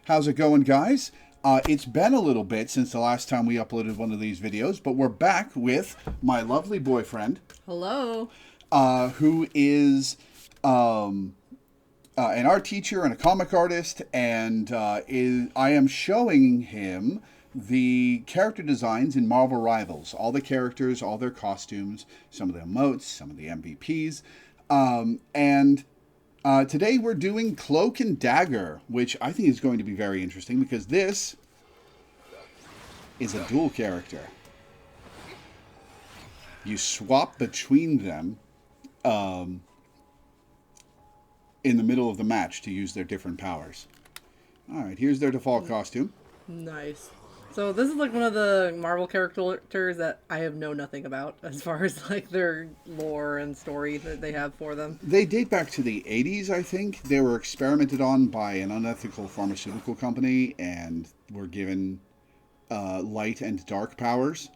How's it going, guys? It's been a little bit since the last time we uploaded one of these videos, but we're back with my lovely boyfriend. Hello. Who is an art teacher and a comic artist, and I am showing him the character designs in Marvel Rivals. All the characters, all their costumes, some of the emotes, some of the MVPs. Today we're doing Cloak and Dagger, which I think is going to be very interesting because this is a dual character. You swap between them in the middle of the match to use their different powers. All right, here's their default costume. Nice. So this is like one of the Marvel characters that I have nothing about as far as like their lore and story that they have for them. They date back to the 80s, I think. They were experimented on by an unethical pharmaceutical company and were given light and dark powers.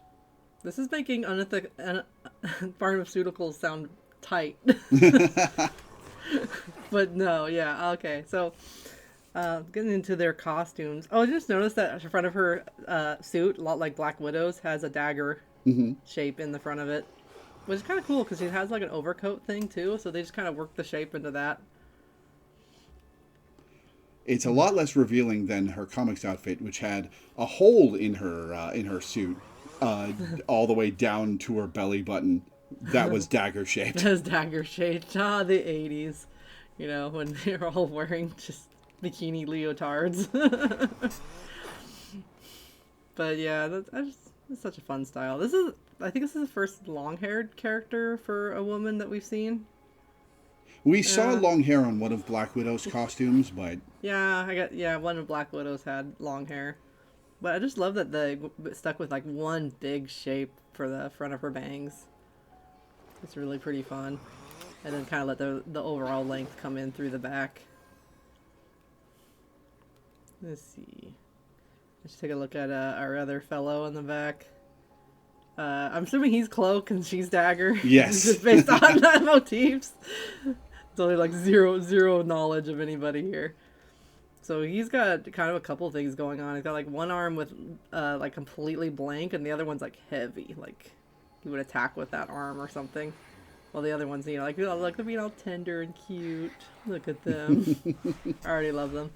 This is making pharmaceuticals sound tight. But no, yeah, okay. So getting into their costumes. Oh, I just noticed that the front of her suit, a lot like Black Widow's, has a dagger shape in the front of it. Which is kind of cool because she has like an overcoat thing too, so they just kind of work the shape into that. It's a lot less revealing than her comics outfit, which had a hole in her suit, all the way down to her belly button. That was dagger shaped. That was dagger shaped. Ah, the 80s. You know, when they were all wearing just bikini leotards. But yeah, it's such a fun style. I think this is the first long-haired character for a woman that we've seen. We saw long hair on one of Black Widow's costumes, but yeah, one of Black Widow's had long hair. But I just love that they stuck with like one big shape for the front of her bangs. It's really pretty fun. And then kind of let the overall length come in through the back. Let's see. Let's take a look at our other fellow in the back. I'm assuming he's Cloak and she's Dagger. Yes. Just based on the motifs. It's only like zero knowledge of anybody here. So he's got kind of a couple things going on. He's got like one arm with like completely blank and the other one's like heavy. Like he would attack with that arm or something. Well, the other ones, you know, like they're being all tender and cute. Look at them. I already love them.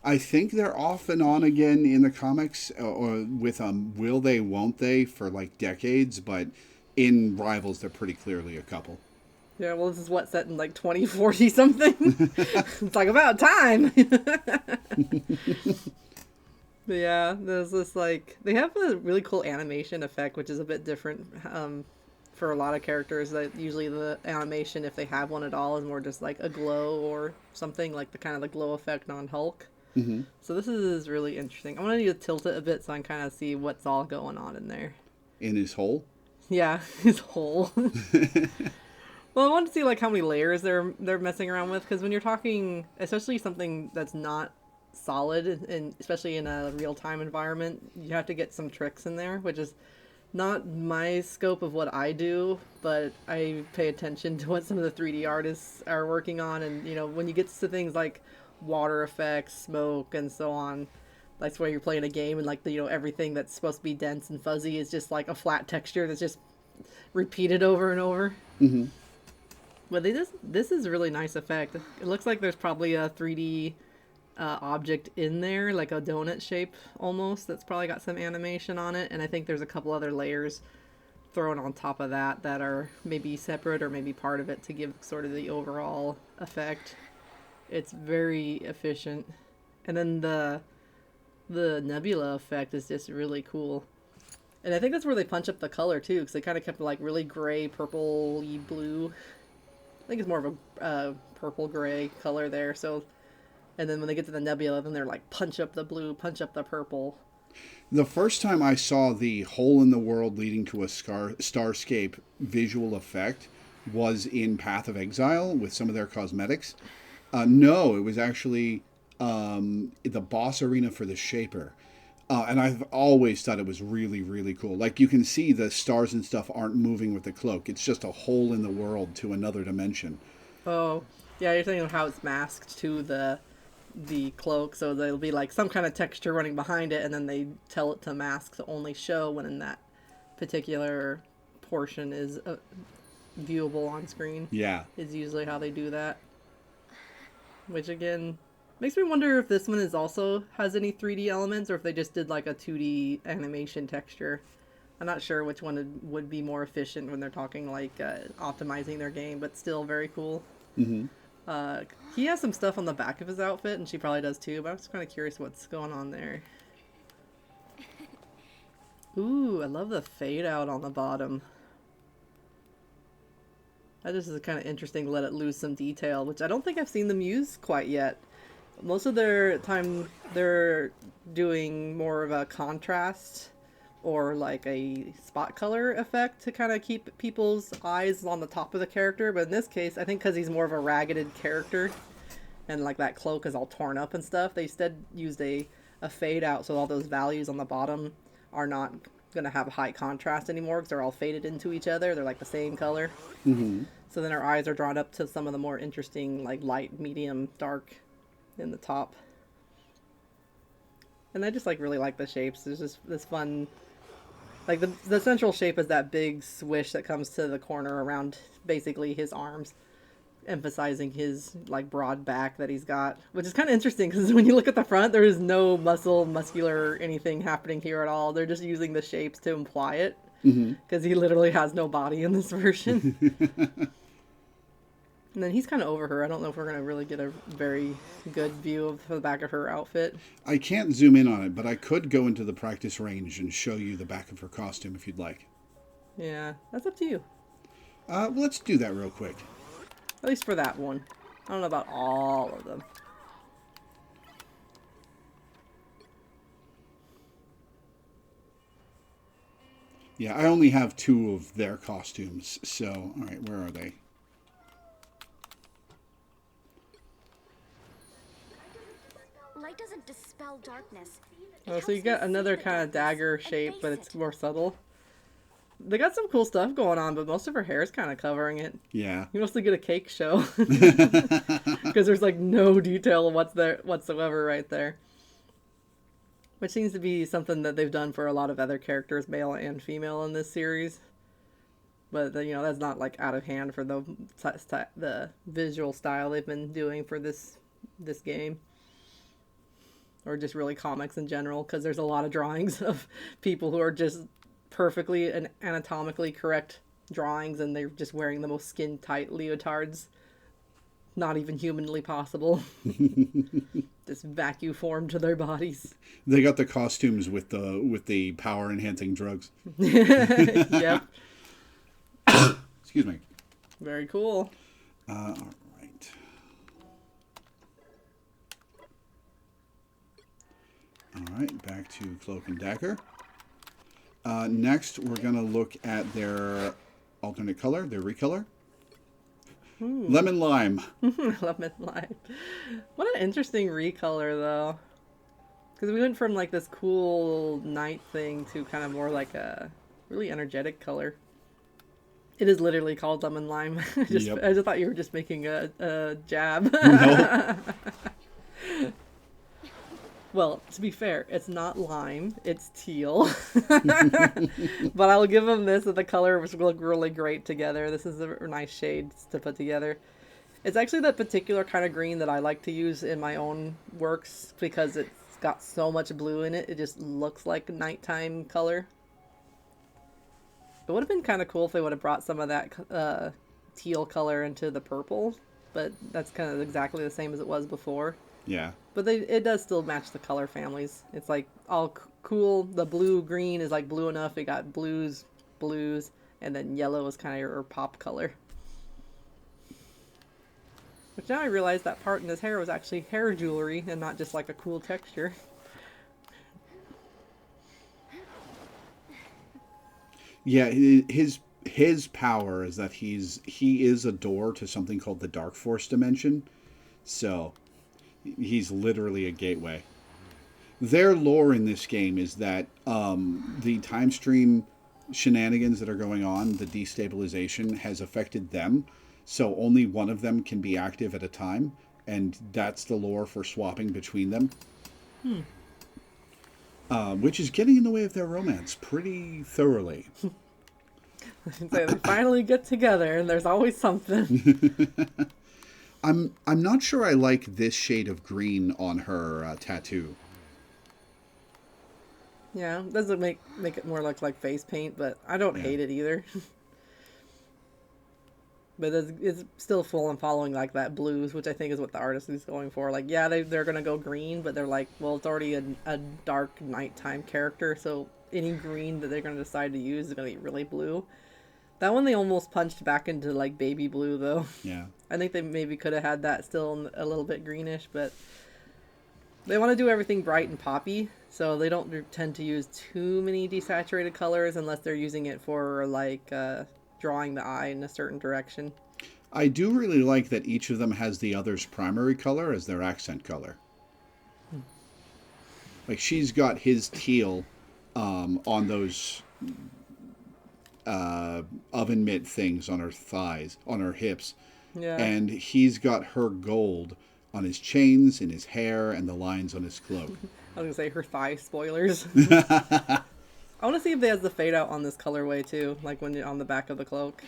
I think they're off and on again in the comics, or with will they, won't they, for like decades. But in Rivals, they're pretty clearly a couple. Yeah, well, this is what, set in like 2040 something. It's like about time. But yeah, there's this like they have a really cool animation effect, which is a bit different. For a lot of characters, that usually the animation, if they have one at all, is more just like a glow or something, like the kind of the glow effect on Hulk. Mm-hmm. So this is really interesting. I'm gonna need to tilt it a bit so I can kind of see what's all going on in there. In his hole? Yeah, his hole. Well, I want to see like how many layers they're messing around with, because when you're talking, especially something that's not solid, and especially in a real-time environment, you have to get some tricks in there, which is not my scope of what I do, but I pay attention to what some of the 3D artists are working on. And, you know, when you get to things like water effects, smoke, and so on, that's where you're playing a game and, like, everything that's supposed to be dense and fuzzy is just, like, a flat texture that's just repeated over and over. Mm-hmm. But this is a really nice effect. It looks like there's probably a 3D object in there, like a donut shape almost, that's probably got some animation on it, and I think there's a couple other layers thrown on top of that are maybe separate or maybe part of it to give sort of the overall effect. It's very efficient. And then the nebula effect is just really cool. And I think that's where they punch up the color too, because they kind of kept like really gray, purple-y blue. I think it's more of a purple gray color there. So, and then when they get to the nebula, then they're like punch up the blue, punch up the purple. The first time I saw the hole in the world leading to a starscape visual effect was in Path of Exile with some of their cosmetics. No, it was actually the boss arena for the Shaper. And I've always thought it was really, really cool. Like, you can see the stars and stuff aren't moving with the cloak. It's just a hole in the world to another dimension. Oh, yeah, you're thinking of how it's masked to the the cloak, so there'll be like some kind of texture running behind it, and then they tell it to mask to only show when in that particular portion is viewable on screen. Yeah. Is usually how they do that. Which again makes me wonder if this one is also has any 3D elements or if they just did like a 2D animation texture. I'm not sure which one would be more efficient when they're talking like optimizing their game, but still very cool. Mm-hmm. He has some stuff on the back of his outfit, and she probably does too, but I'm just kind of curious what's going on there. Ooh, I love the fade out on the bottom. That just is kind of interesting to let it lose some detail, which I don't think I've seen them use quite yet. Most of their time they're doing more of a contrast or like a spot color effect to kind of keep people's eyes on the top of the character. But in this case, I think because he's more of a ragged character and like that cloak is all torn up and stuff, they instead used a fade out so all those values on the bottom are not going to have high contrast anymore because they're all faded into each other. They're like the same color. Mm-hmm. So then our eyes are drawn up to some of the more interesting like light, medium, dark in the top. And I just like really like the shapes. There's just this fun, like the central shape is that big swish that comes to the corner around basically his arms, emphasizing his like broad back that he's got, which is kind of interesting because when you look at the front, there is no muscular anything happening here at all. They're just using the shapes to imply it because he literally has no body in this version. And then he's kind of over her. I don't know if we're going to really get a very good view of the back of her outfit. I can't zoom in on it, but I could go into the practice range and show you the back of her costume if you'd like. Yeah, that's up to you. Well, let's do that real quick. At least for that one. I don't know about all of them. Yeah, I only have 2 of their costumes, so, all right, where are they? Light doesn't dispel darkness. Oh, so you got another kind of dagger shape, but it's more subtle. They got some cool stuff going on, but most of her hair is kind of covering it. Yeah. You mostly get a cake show. Because there's like no detail whatsoever right there. Which seems to be something that they've done for a lot of other characters, male and female, in this series. But, you know, that's not like out of hand for the visual style they've been doing for this game. Or just really comics in general, because there's a lot of drawings of people who are just perfectly and anatomically correct drawings, and they're just wearing the most skin-tight leotards. Not even humanly possible. Just vacuum formed to their bodies. They got the costumes with the power-enhancing drugs. Yep. Excuse me. Very cool. All right. All right, back to Cloak and Dagger. Next, we're going to look at their alternate color, their recolor. Lemon Lime. Lemon Lime. What an interesting recolor, though. Because we went from, like, this cool night thing to kind of more like a really energetic color. It is literally called Lemon Lime. I just thought you were just making a jab. No. Well, to be fair, it's not lime, it's teal. But I'll give them this, that the color was look really great together. This is a nice shade to put together. It's actually that particular kind of green that I like to use in my own works because it's got so much blue in it. It just looks like nighttime color. It would have been kind of cool if they would have brought some of that teal color into the purple, but that's kind of exactly the same as it was before. Yeah. But it does still match the color families. It's like all cool. The blue-green is like blue enough. It got blues, and then yellow is kind of your pop color. Which now I realize that part in his hair was actually hair jewelry and not just like a cool texture. Yeah, his power is that he is a door to something called the Dark Force dimension. So he's literally a gateway. Their lore in this game is that the time stream shenanigans that are going on, the destabilization, has affected them. So only one of them can be active at a time. and that's the lore for swapping between them. Which is getting in the way of their romance pretty thoroughly. So they finally get together, and there's always something. I'm not sure I like this shade of green on her tattoo. Yeah, doesn't make it more like face paint, but I don't hate it either. But it's still full on following like that blues, which I think is what the artist is going for. Like, yeah, they're gonna go green, but they're like, well, it's already a dark nighttime character, so any green that they're gonna decide to use is gonna be really blue. That one they almost punched back into like baby blue though. Yeah. I think they maybe could have had that still a little bit greenish, but they want to do everything bright and poppy, so they don't tend to use too many desaturated colors unless they're using it for like drawing the eye in a certain direction. I do really like that each of them has the other's primary color as their accent color. Like she's got his teal on those oven mitt things on her thighs, on her hips. Yeah. And he's got her gold on his chains, in his hair, and the lines on his cloak. I was gonna say her thigh spoilers. I want to see if they has the fade out on this colorway too, like when you're on the back of the cloak.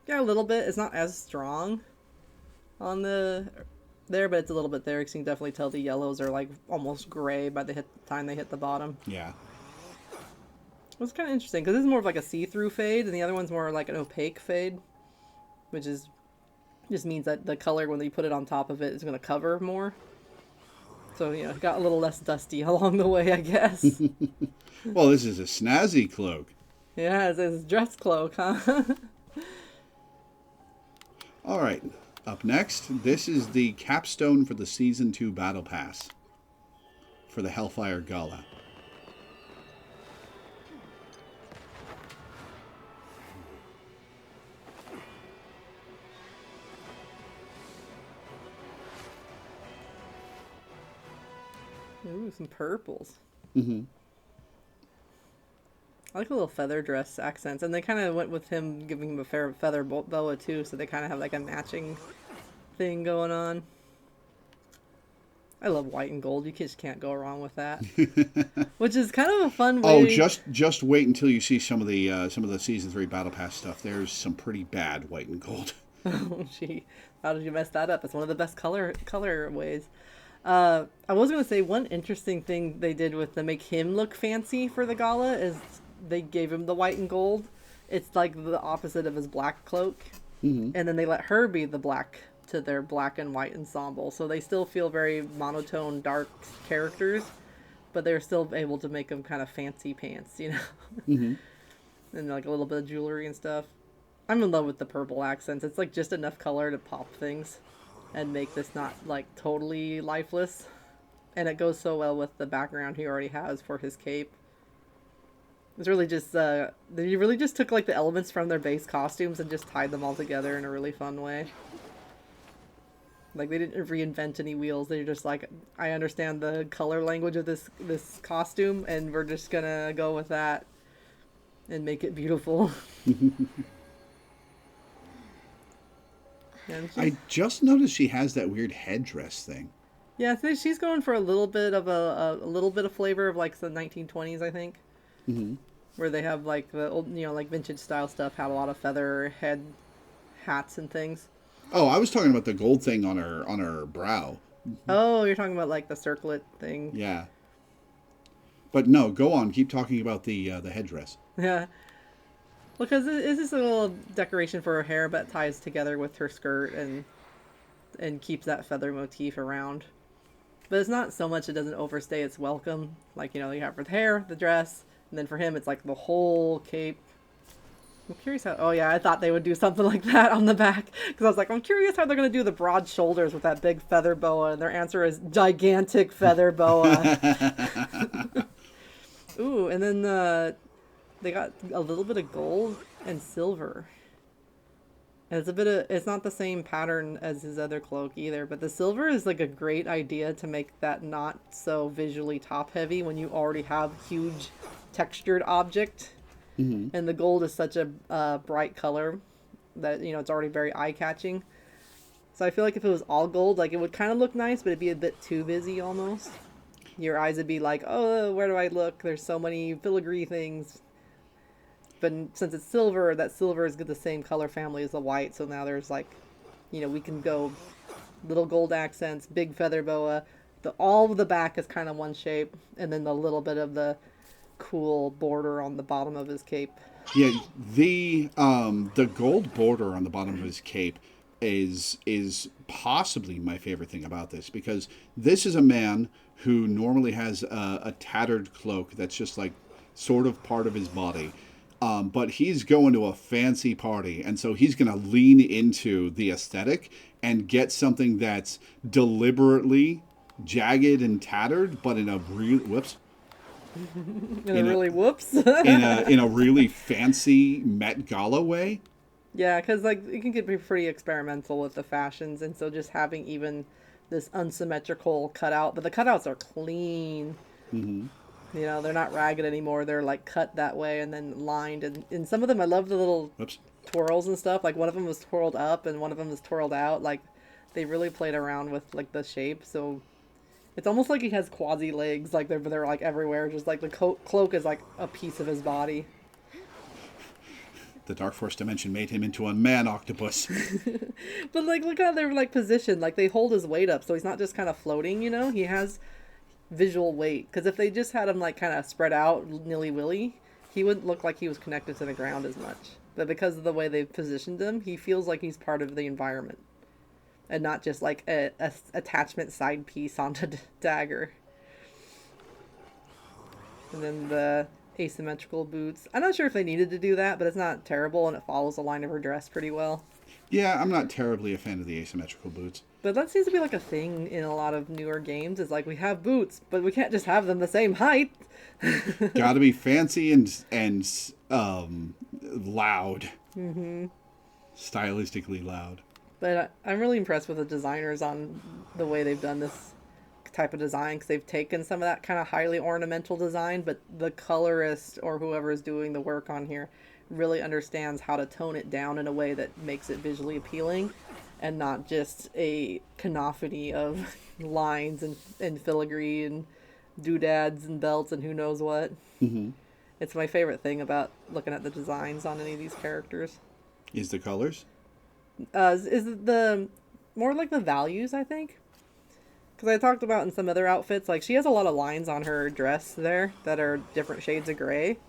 Yeah, a little bit. It's not as strong on the there, but it's a little bit there. You can definitely tell the yellows are like almost gray by the time they hit the bottom. Yeah. It's kind of interesting because this is more of like a see-through fade, and the other one's more like an opaque fade, which is just means that the color when you put it on top of it is going to cover more. So, you know, it got a little less dusty along the way, I guess. Well, this is a snazzy cloak. Yeah, it's his dress cloak, huh? All right. Up next, this is the capstone for the Season 2 Battle Pass for the Hellfire Gala. Ooh, some purples. Mm-hmm. I like the little feather dress accents, and they kind of went with him giving him a feather boa too, so they kind of have like a matching thing going on. I love white and gold. You just can't go wrong with that. Which is kind of a fun way. Oh, just wait until you see some of the Season 3 Battle Pass stuff. There's some pretty bad white and gold. Oh, gee. How did you mess that up? It's one of the best color ways. I was going to say one interesting thing they did with to make him look fancy for the gala is they gave him the white and gold. It's like the opposite of his black cloak. Mm-hmm. And then they let her be the black to their black and white ensemble. So they still feel very monotone, dark characters, but they're still able to make them kind of fancy pants, you know? Mm-hmm. And like a little bit of jewelry and stuff. I'm in love with the purple accents. It's like just enough color to pop things and make this not like totally lifeless. And it goes so well with the background he already has for his cape. It's really just, they really just took like the elements from their base costumes and just tied them all together in a really fun way. Like they didn't reinvent any wheels. They're just like, I understand the color language of this costume, and we're just gonna go with that and make it beautiful. I just noticed she has that weird headdress thing. Yeah, so she's going for a little bit of a little bit of flavor of like the 1920s, I think. Mm-hmm. Where they have like the old, you know, like vintage style stuff, had a lot of feather head hats and things. Oh, I was talking about the gold thing on her brow. Oh, you're talking about like the circlet thing. Yeah. But no, go on. Keep talking about the headdress. Yeah. Because it's just a little decoration for her hair, but ties together with her skirt and keeps that feather motif around. But it's not so much it doesn't overstay its welcome. Like, you know, you have for the hair, the dress, and then for him it's like the whole cape. I'm curious how... Oh, yeah, I thought they would do something like that on the back. Because I was like, I'm curious how they're going to do the broad shoulders with that big feather boa. And their answer is gigantic feather boa. Ooh, and then they got a little bit of gold and silver. And it's not the same pattern as his other cloak either. But the silver is like a great idea to make that not so visually top heavy when you already have huge textured object. Mm-hmm. And the gold is such a bright color that, you know, it's already very eye-catching. So I feel like if it was all gold, like it would kind of look nice, but it'd be a bit too busy almost. Your eyes would be like, oh, where do I look? There's so many filigree things. But since it's silver, that silver is the same color family as the white. So now there's like, we can go little gold accents, big feather boa. All of the back is kind of one shape, and then the little bit of the cool border on the bottom of his cape. Yeah, the gold border on the bottom of his cape is possibly my favorite thing about this, because this is a man who normally has a tattered cloak that's just like sort of part of his body. But he's going to a fancy party, and so he's going to lean into the aesthetic and get something that's deliberately jagged and tattered, but in a in a really fancy Met Gala way. Yeah, because like it can get pretty experimental with the fashions, and so just having even this unsymmetrical cutout, but the cutouts are clean. Mm-hmm. They're not ragged anymore. They're like cut that way and then lined, and some of them I love the little twirls and stuff. Like one of them was twirled up and one of them was twirled out. Like they really played around with like the shape, so it's almost like he has quasi legs. Like they're like everywhere. Just like the cloak is like a piece of his body. The Dark Force dimension made him into a man octopus. But like look how they're like positioned. Like they hold his weight up, so he's not just kind of floating. He has visual weight. Because if they just had him like kind of spread out nilly-willy, he wouldn't look like he was connected to the ground as much. But because of the way they've positioned him, he feels like he's part of the environment. And not just like a attachment side piece onto Dagger. And then the asymmetrical boots. I'm not sure if they needed to do that, but it's not terrible, and it follows the line of her dress pretty well. Yeah, I'm not terribly a fan of the asymmetrical boots. But that seems to be like a thing in a lot of newer games. Is like we have boots, but we can't just have them the same height. Gotta be fancy and loud. Mm-hmm. Stylistically loud. But I'm really impressed with the designers on the way they've done this type of design, because they've taken some of that kind of highly ornamental design, but the colorist or whoever is doing the work on here really understands how to tone it down in a way that makes it visually appealing and not just a cacophony of lines and filigree and doodads and belts and who knows what. Mm-hmm. It's my favorite thing about looking at the designs on any of these characters. Is the colors? Is the more like the values, I think. Because I talked about in some other outfits, like she has a lot of lines on her dress there that are different shades of gray,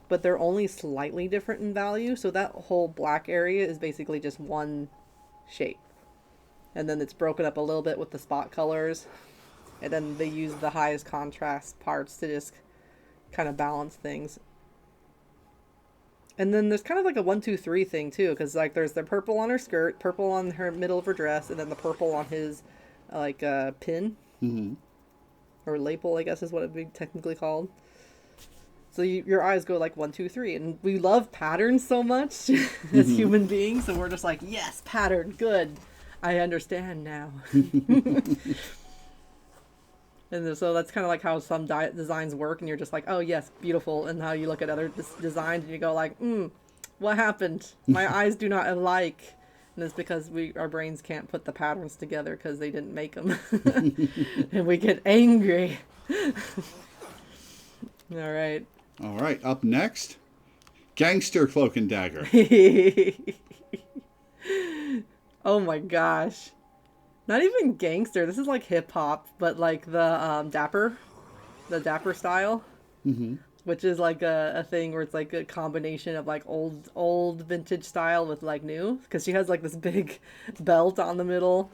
but they're only slightly different in value. So that whole black area is basically just one shape. And then it's broken up a little bit with the spot colors. And then they use the highest contrast parts to just kind of balance things. And then there's kind of like a 1, 2, 3 thing too, because like there's the purple on her skirt, purple on her middle of her dress, and then the purple on his pin. Mm-hmm. Or lapel, I guess is what it'd be technically called. So your eyes go like 1, 2, 3, and we love patterns so much as human beings, so we're just like, yes, pattern, good, I understand now. And so that's kind of like how some designs work, and you're just like, oh yes, beautiful. And how you look at other designs and you go like, what happened? My eyes do not alike. And it's because our brains can't put the patterns together because they didn't make them. And we get angry. All right. All right, up next, Gangster Cloak and Dagger. Oh my gosh. Not even gangster. This is like hip hop, but like the dapper style. Mm-hmm. Which is like a thing where it's like a combination of like old vintage style with like new. Because she has like this big belt on the middle.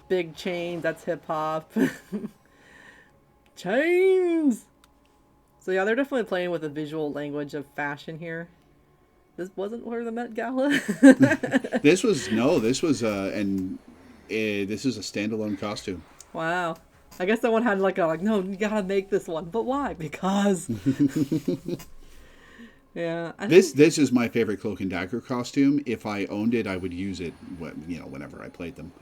Big chain, that's hip hop. Chains! So yeah, they're definitely playing with the visual language of fashion here. This wasn't where the Met Gala. This was a standalone costume. Wow. I guess someone had no, you gotta make this one. But why? Because. Yeah. This is my favorite Cloak and Dagger costume. If I owned it, I would use it whenever I played them.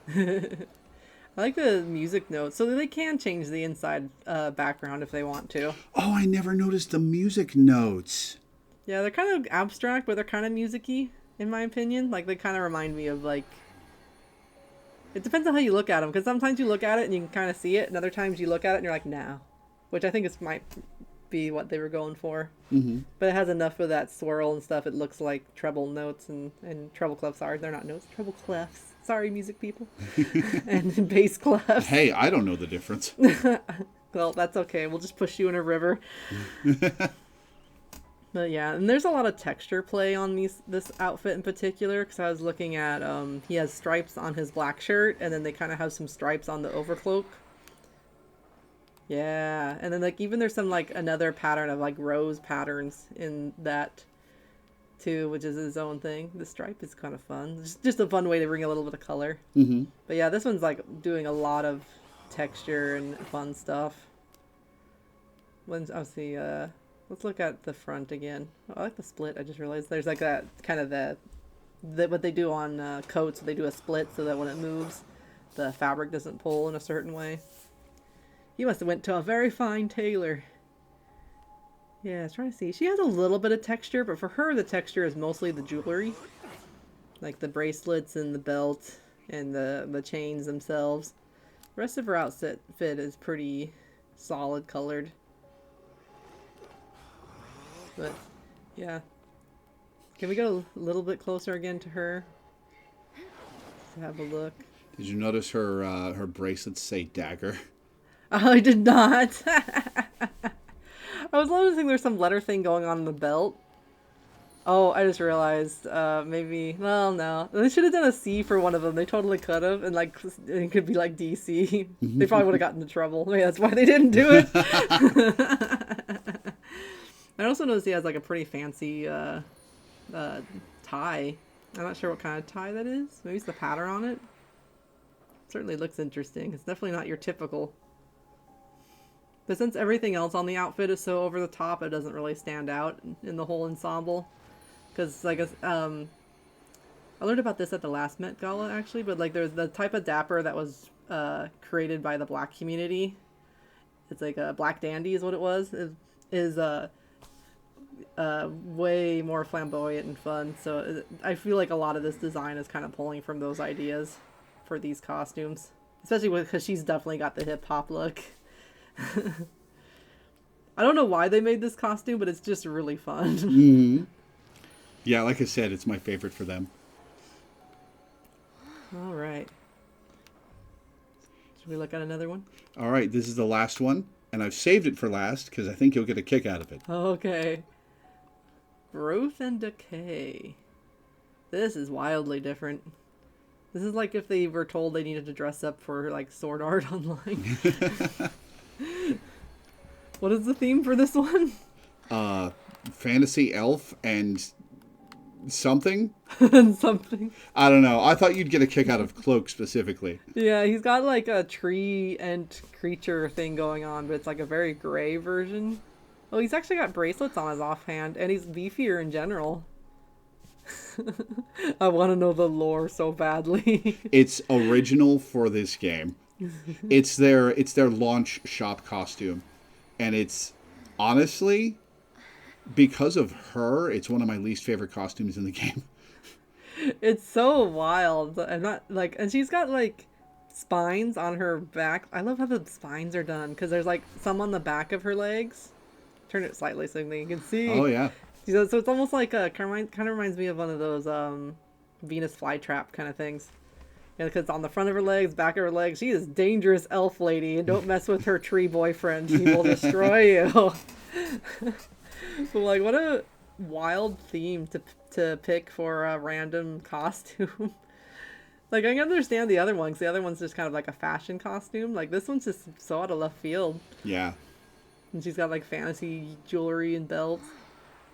I like the music notes. So they can change the inside background if they want to. Oh, I never noticed the music notes. Yeah, they're kind of abstract, but they're kind of music-y, in my opinion. Like, they kind of remind me of, like, It depends on how you look at them, because sometimes you look at it and you can kind of see it, and other times you look at it and you're like, no. Which I think is might be what they were going for. Mm-hmm. But it has enough of that swirl and stuff. It looks like treble notes and treble clefs. Sorry, they're not notes. Treble clefs. Sorry, music people. And bass clefs. Hey, I don't know the difference. Well, that's okay. We'll just push you in a river. But yeah, and there's a lot of texture play on this outfit in particular, because I was looking at, he has stripes on his black shirt, and then they kind of have some stripes on the overcloak. Yeah, and then like even there's some like another pattern of like rose patterns in that too, which is his own thing. The stripe is kind of fun. Just a fun way to bring a little bit of color. Mm-hmm. But yeah, this one's like doing a lot of texture and fun stuff. Let's see, let's look at the front again. Oh, I like the split. I just realized there's like that kind of the what they do on coats. They do a split so that when it moves, the fabric doesn't pull in a certain way. You must have went to a very fine tailor. Yeah, I was trying to see. She has a little bit of texture, but for her, the texture is mostly the jewelry. Like the bracelets and the belt and the chains themselves. The rest of her outfit is pretty solid colored. But, yeah. Can we go a little bit closer again to her? To have a look. Did you notice her bracelets say dagger? Oh, I did not. I was noticing there's some letter thing going on in the belt. Oh, I just realized, maybe, well, no. They should have done a C for one of them. They totally could have, and like, it could be like DC. They probably would have gotten into trouble. Maybe that's why they didn't do it. I also noticed he has like a pretty fancy, tie. I'm not sure what kind of tie that is. Maybe it's the pattern on it. Certainly looks interesting. It's definitely not your typical. But since everything else on the outfit is so over the top, it doesn't really stand out in the whole ensemble. Because, like, I learned about this at the last Met Gala, actually. But, like, there's the type of dapper that was created by the black community. It's like a black dandy is what it was. Is way more flamboyant and fun. So I feel like a lot of this design is kind of pulling from those ideas for these costumes. Especially because she's definitely got the hip-hop look. I don't know why they made this costume, but it's just really fun. Mm-hmm. Yeah, like I said, it's my favorite for them. All right. Should we look at another one? All right, this is the last one, and I've saved it for last because I think you'll get a kick out of it. Okay. Growth and Decay. This is wildly different. This is like if they were told they needed to dress up for like Sword Art Online. What is the theme for this one? Fantasy elf and something? Something. I don't know. I thought you'd get a kick out of Cloak specifically. Yeah, he's got like a tree and creature thing going on, but it's like a very gray version. Oh, he's actually got bracelets on his offhand, and he's beefier in general. I want to know the lore so badly. It's original for this game. It's their launch shop costume, and it's honestly because of her, it's one of my least favorite costumes in the game. It's so wild. I'm not like, and she's got like spines on her back. I love how the spines are done because there's like some on the back of her legs. Turn it slightly so you can see. Oh yeah. So it's almost like a kind of reminds me of one of those Venus flytrap kind of things. Yeah, because on the front of her legs, back of her legs, she is dangerous elf lady, and don't mess with her tree boyfriend. He will destroy you. So like, what a wild theme to pick for a random costume. Like, I can understand the other one, because the other one's just kind of like a fashion costume. Like, this one's just so out of left field. Yeah. And she's got like fantasy jewelry and belts.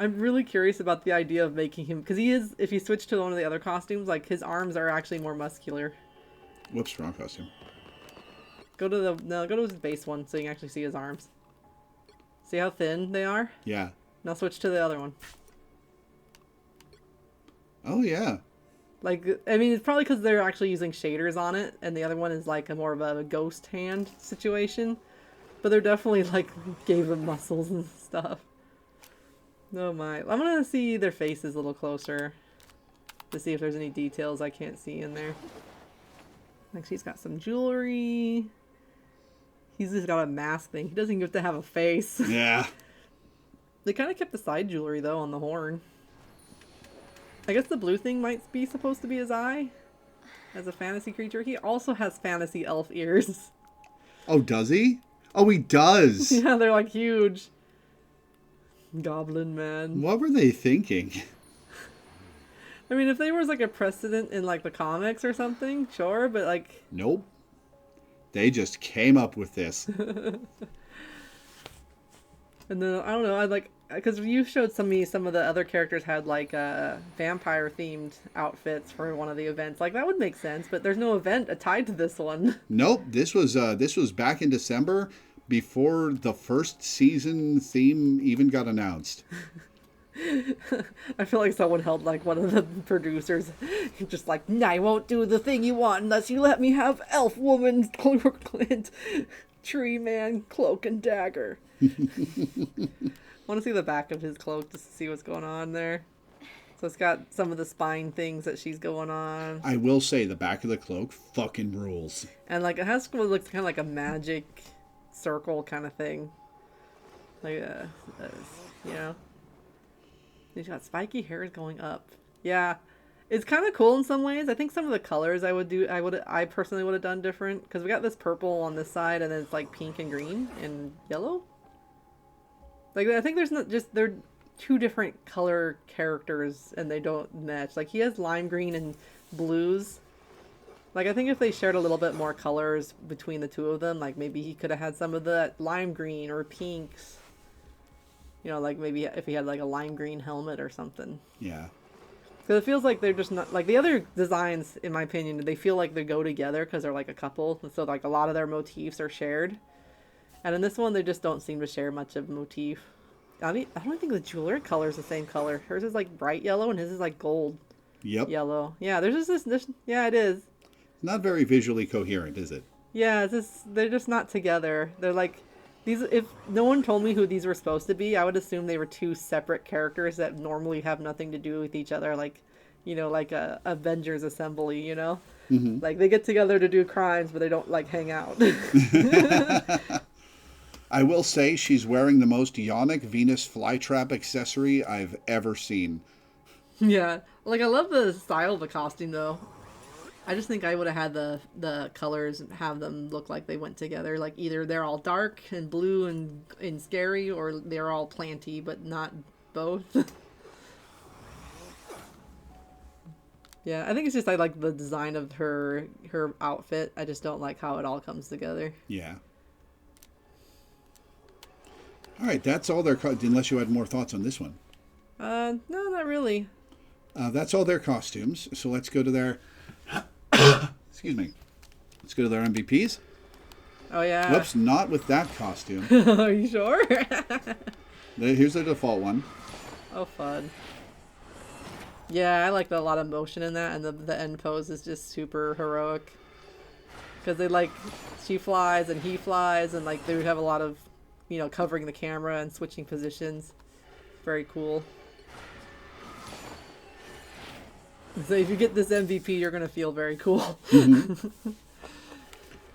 I'm really curious about the idea of making him, because he is, if you switch to one of the other costumes, like his arms are actually more muscular. Whoops, wrong costume. Go to his base one so you can actually see his arms. See how thin they are? Yeah. Now switch to the other one. Oh yeah. Like, I mean, it's probably because they're actually using shaders on it, and the other one is like a more of a ghost hand situation. But they're definitely like gave him muscles and stuff. Oh my. I'm gonna see their faces a little closer to see if there's any details I can't see in there. Like she's got some jewelry. He's just got a mask thing. He doesn't even have to have a face. Yeah. They kind of kept the side jewelry though on the horn. I guess the blue thing might be supposed to be his eye as a fantasy creature. He also has fantasy elf ears. Oh, does he? Oh, he does. Yeah, they're like huge. Goblin man. What were they thinking? I mean, if there was like a precedent in like the comics or something, sure, but like... Nope. They just came up with this. And then, I don't know, I like... Because you showed me some of the other characters had like vampire-themed outfits for one of the events. Like, that would make sense, but there's no event tied to this one. Nope. This was back in December before the first season theme even got announced. I feel like someone held like one of the producers just like, I won't do the thing you want unless you let me have elf woman, Clint, tree man, cloak and dagger. Want to see the back of his cloak just to see what's going on there. So it's got some of the spine things that she's going on. I will say the back of the cloak fucking rules. And like it has what looks kind of like a magic circle kind of thing. Like you know. He's got spiky hairs going up. Yeah. It's kind of cool in some ways. I think some of the colors I personally would have done different. Because we got this purple on this side and then it's like pink and green and yellow. Like, I think they're two different color characters and they don't match. Like, he has lime green and blues. Like, I think if they shared a little bit more colors between the two of them, like, maybe he could have had some of the lime green or pinks. You know, like, maybe if he had, like, a lime green helmet or something. Yeah. Because it feels like they're just not... Like, the other designs, in my opinion, they feel like they go together because they're, like, a couple. And so, like, a lot of their motifs are shared. And in this one, they just don't seem to share much of a motif. I don't think the jewelry color is the same color. Hers is like bright yellow and his is like gold. Yep. Yellow. Yeah, there's just this yeah, it is. Not very visually coherent, is it? Yeah, they're just not together. They're like these. If no one told me who these were supposed to be, I would assume they were two separate characters that normally have nothing to do with each other. Like, you know, like a Avengers assembly. You know, like they get together to do crimes, but they don't like hang out. I will say she's wearing the most Ionic Venus flytrap accessory I've ever seen. Yeah, like I love the style of the costume though. I just think I would have had the colors and have them look like they went together. Like either they're all dark and blue and scary, or they're all planty, but not both. Yeah, I think it's just I like the design of her outfit. I just don't like how it all comes together. Yeah. All right, that's all their... Unless you had more thoughts on this one. No, not really. That's all their costumes. So let's go to their... Excuse me. Let's go to their MVPs. Oh, yeah. Whoops, not with that costume. Are you sure? Here's the default one. Oh, fun. Yeah, I like a lot of motion in that, and the end pose is just super heroic. Because they like... She flies and he flies, and like they would have a lot of... You know, covering the camera and switching positions. Very cool. So if you get this MVP, you're going to feel very cool. Mm-hmm.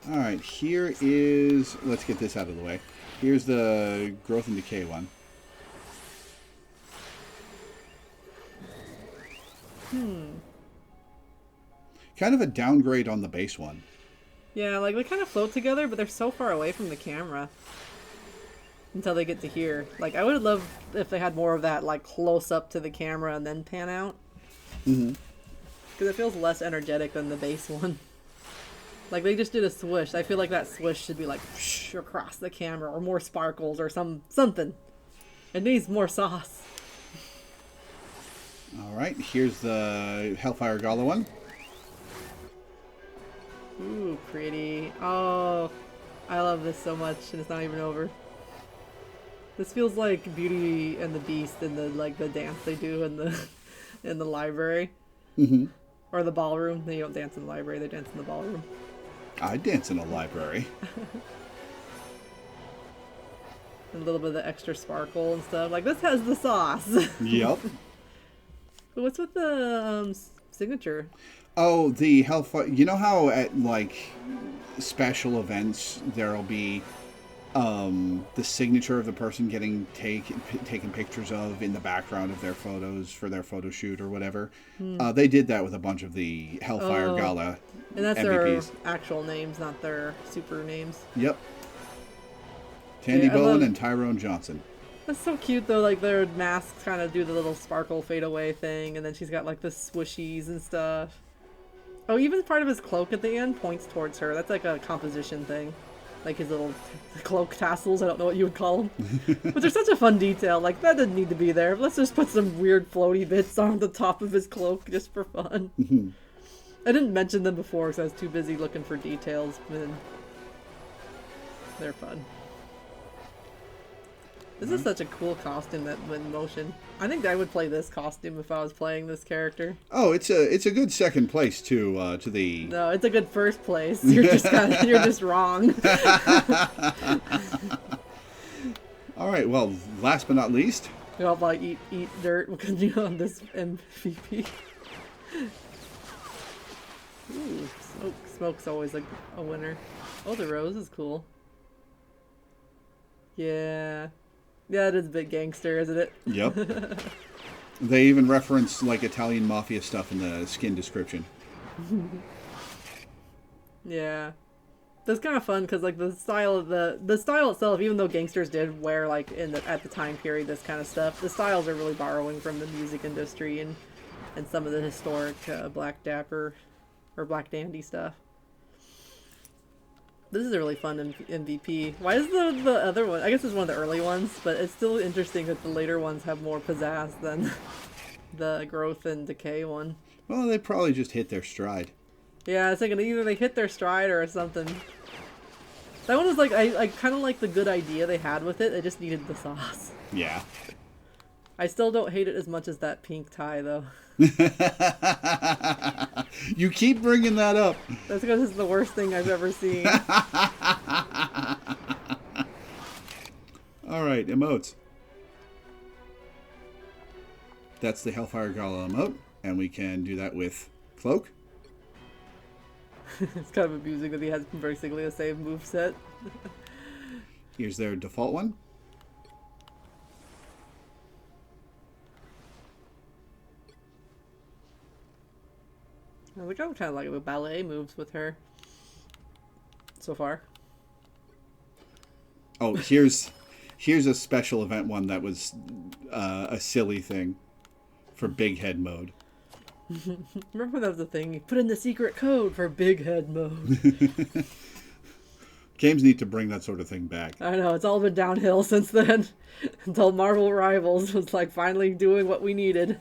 All right, here is... Let's get this out of the way. Here's the Growth and Decay one. Kind of a downgrade on the base one. Yeah, like they kind of float together, but they're so far away from the camera. Until they get to here. Like, I would love if they had more of that, like, close up to the camera and then pan out. Mm-hmm. Because it feels less energetic than the base one. Like, they just did a swish. I feel like that swish should be, like, whoosh, across the camera. Or more sparkles or something. It needs more sauce. All right, here's the Hellfire Gala one. Ooh, pretty. Oh, I love this so much, and it's not even over. This feels like Beauty and the Beast and the dance they do in the library. Mm-hmm. Or the ballroom. They don't dance in the library, they dance in the ballroom. I dance in a library. A little bit of the extra sparkle and stuff. Like, this has the sauce. Yep. What's with the signature? Oh, the Hellfire. You know how at like special events there'll be the signature of the person getting taken pictures of in the background of their photos for their photo shoot or whatever. They did that with a bunch of the Hellfire Oh, Gala and that's MVPs. their actual names, not their super names. Yep. Tandy Yeah, I Bowen love. and Tyrone Johnson. That's so cute though. Like their masks kind of do the little sparkle fade away thing, and then she's got like the swooshies and stuff. Oh, even part of his cloak at the end points towards her. That's like a composition thing. Like his little cloak tassels, I don't know what you would call them. But they're such a fun detail. Like, that didn't need to be there. Let's just put some weird floaty bits on the top of his cloak just for fun. I didn't mention them before because I was too busy looking for details, but they're fun. This is such a cool costume that went in motion. I think I would play this costume if I was playing this character. Oh, it's a good second place to the. No, it's a good first place. You're just you're just wrong. All right. Well, last but not least. You all like eat dirt because you know this MVP. Ooh, smoke's always a winner. Oh, the rose is cool. Yeah. Yeah, it is a bit gangster, isn't it? Yep. They even reference like Italian mafia stuff in the skin description. Yeah. That's kind of fun because like the style of the style itself, even though gangsters did wear like at the time period this kind of stuff, the styles are really borrowing from the music industry and some of the historic Black Dapper or Black Dandy stuff. This is a really fun MVP. Why is the other one? I guess it's one of the early ones, but it's still interesting that the later ones have more pizzazz than the growth and decay one. Well, they probably just hit their stride. Yeah, I was thinking either they hit their stride or something. That one was like, I kind of like the good idea they had with it. They just needed the sauce. Yeah. I still don't hate it as much as that pink tie, though. You keep bringing that up. That's because it's the worst thing I've ever seen. All right, emotes. That's the Hellfire Gala emote, and we can do that with Cloak. It's kind of amusing that he has basically the same moveset. Here's their default one. I think I'm kind of like the ballet moves with her so far. Oh, here's a special event one that was a silly thing for big head mode. Remember when that was the thing? You put in the secret code for big head mode. Games need to bring that sort of thing back. I know, it's all been downhill since then. Until Marvel Rivals was like finally doing what we needed.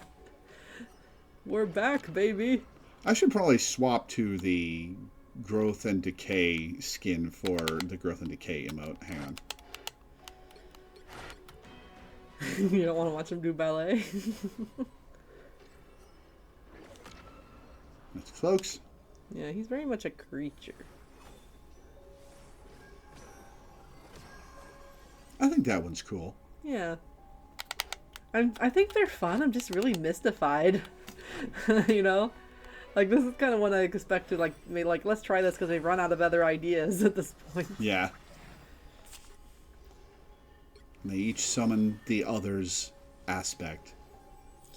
We're back, baby. I should probably swap to the Growth and Decay skin for the Growth and Decay emote. Hang on. You don't want to watch him do ballet? That's Cloaks. Yeah, he's very much a creature. I think that one's cool. Yeah. I think they're fun. I'm just really mystified. You know? Like, this is kind of one I expected, like, maybe, like, let's try this because they've run out of other ideas at this point. Yeah. And they each summon the other's aspect.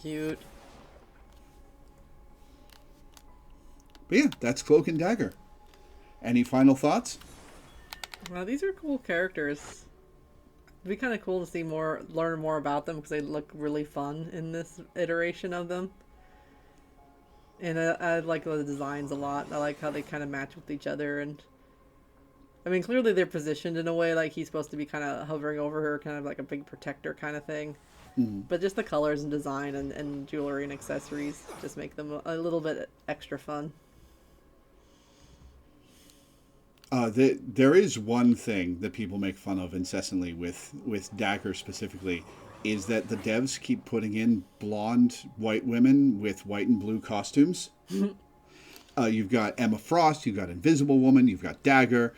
Cute. But yeah, that's Cloak and Dagger. Any final thoughts? Well, these are cool characters. It'd be kind of cool to see learn more about them because they look really fun in this iteration of them. And I like the designs a lot. I like how they kind of match with each other. And I mean, clearly they're positioned in a way like he's supposed to be kind of hovering over her, kind of like a big protector kind of thing. Mm-hmm. But just the colors and design and jewelry and accessories just make them a little bit extra fun. There is one thing that people make fun of incessantly with Dagger specifically, is that the devs keep putting in blonde white women with white and blue costumes. You've got Emma Frost, you've got Invisible Woman, you've got Dagger.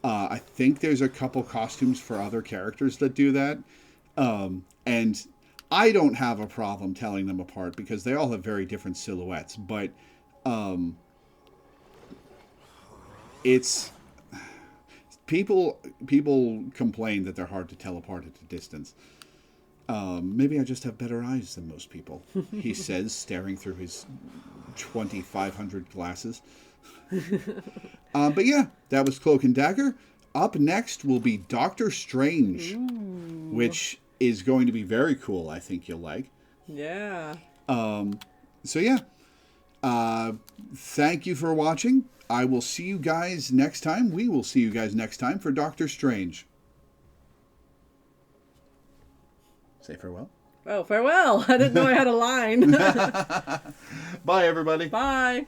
I think there's a couple costumes for other characters that do that. And I don't have a problem telling them apart because they all have very different silhouettes. But it's people complain that they're hard to tell apart at a distance. Maybe I just have better eyes than most people, he says, staring through his 2,500 glasses. But yeah, that was Cloak and Dagger. Up next will be Doctor Strange, which is going to be very cool. I think you'll like. Yeah. So yeah, thank you for watching. I will see you guys next time. We will see you guys next time for Doctor Strange. Say farewell. Oh, farewell. I didn't know I had a line. Bye, everybody. Bye.